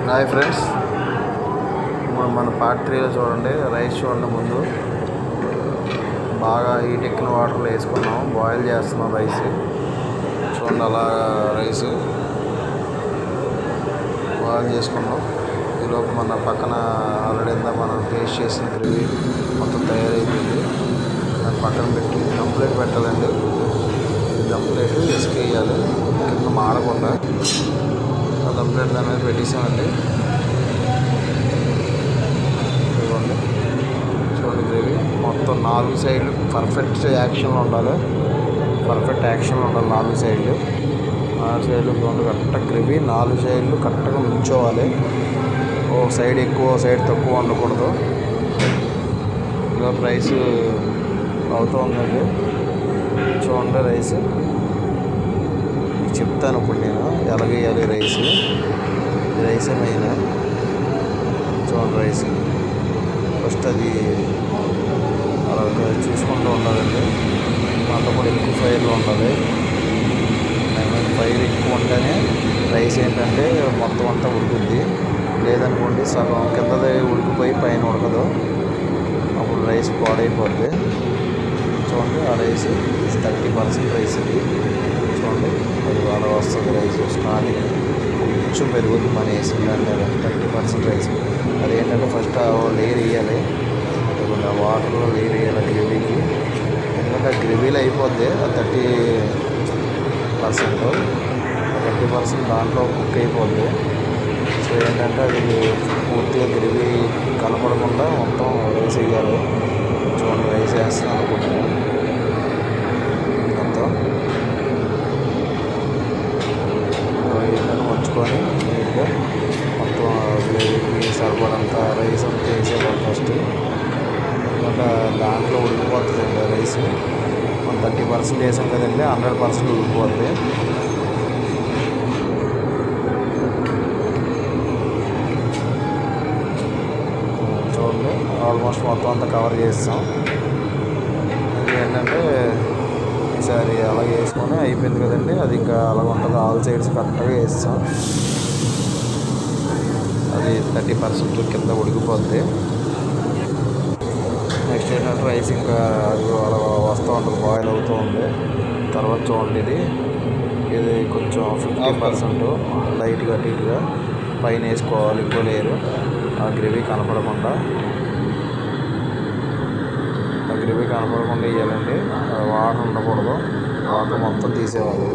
Hi friends, ఇప్పుడు మన part 3లో చూడండి. రైస్ చూడండి, ముందు బాగా హీట్ ఎక్కిన వాటర్లో వేసుకున్నాం, బాయిల్ చేస్తున్నాం రైస్. చూడండి, అలా రైస్ బాయిల్ చేసుకున్నాం. ఈలోపు మన పక్కన ఆల్రెడీ మనం టేస్ట్ చేసిన గ్రేవీ మొత్తం తయారైపోయింది. దాన్ని పక్కన పెట్టి దమ్ ప్లేట్ పెట్టాలండి. దమ్ ప్లేట్ ఇసుక వేయాలి కింద మాడకుండా. ఆ దమ్ ప్లేట్ దాని మీద పెట్టేసామండి. చూడండి, గ్రేవీ మొత్తం 4 సైడ్లు పర్ఫెక్ట్ యాక్షన్లో ఉండాలి. 4 సైడ్లు. 4 సైడ్లు చూడండి, కరెక్ట్గా గ్రేవీ 4 సైడ్లు కరెక్ట్గా ఉంచోవాలి. ఓ సైడ్ ఎక్కువ, సైడ్ తక్కువ ఉండకూడదు. ఇలా రైస్ అవుతూ ఉందండి. చూడండి, రైస్ చెప్తాను ఇప్పుడు నేను ఎలాగేయాలి. Rice main. చూడండి, రైస్ ఫస్ట్ అది అలా చూసుకుంటూ ఉండాలండి. అంతా కూడా ఎక్కువ ఫైర్లో ఉండాలి. ఫైర్ ఎక్కువ ఉంటేనే రైస్ ఏంటంటే మొత్తం అంతా ఉడుకుద్ది. లేదనుకోండి సగం కిందది ఉడికిపోయి పైన ఉడకదు, అప్పుడు రైస్ పాడైపోద్ది. చూడండి, ఆ రైస్ 30% రైస్ ఇది. చూడండి, అది అలా వస్తుంది రైస్. స్టార్టింగ్ కొంచెం పెరుగుద్ది మన వేసిన దాని మీద 30% రైస్. అదేంటంటే ఫస్ట్ లేయర్ వేయాలి, లేకుంటే ఆ వాటర్లో లేయర్ వేయాలి గ్రేవీకి. ఎందుకంటే ఆ గ్రేవీలో అయిపోద్ది ఆ 30% దాంట్లో కుక్ అయిపోద్ది. సో ఏంటంటే అది పూర్తిగా గ్రేవీ కలపడకుండా మొత్తం రైస్ వేయాలి. చూడండి, రైస్ వేస్తున్నాను అనుకుంటున్నాను. మొత్తం వచ్చుకొని నీట్గా మొత్తం గ్రేవీకి సరిపడంత రైస్ అంతా వేసేవాళ్ళు ఫస్ట్. ఎందుకంటే దాంట్లో ఉడికిపోతుందండి రైస్. మనం 30% వేసాం కదండి, 100% ఉడికిపోద్ది. చూడండి, ఆల్మోస్ట్ మొత్తం అంతా కవర్ చేస్తాం. ఏంటంటే ఈసారి అలాగే వేసుకొని అయిపోయింది కదండి. అది ఇంకా అలాగ ఉంటుంది. ఆల్ సైడ్స్ కరెక్ట్గా వేస్తాం. అది 30% కింద ఉడికిపోద్ది. నెక్స్ట్ ఏంటంటే రైస్ ఇంకా అది అలా వస్తూ ఉంటుంది, బాయిల్ అవుతూ ఉంది. తర్వాత చూడండి, ఇది కొంచెం 50% లైట్గా నీట్గా పైన వేసుకోవాలి. ఇంకో లేయరు ఆ గ్రేవీ కనపడకుండా వేయాలండి. వాటర్ ఉండకూడదు, వాటర్ మొత్తం తీసేవాలి.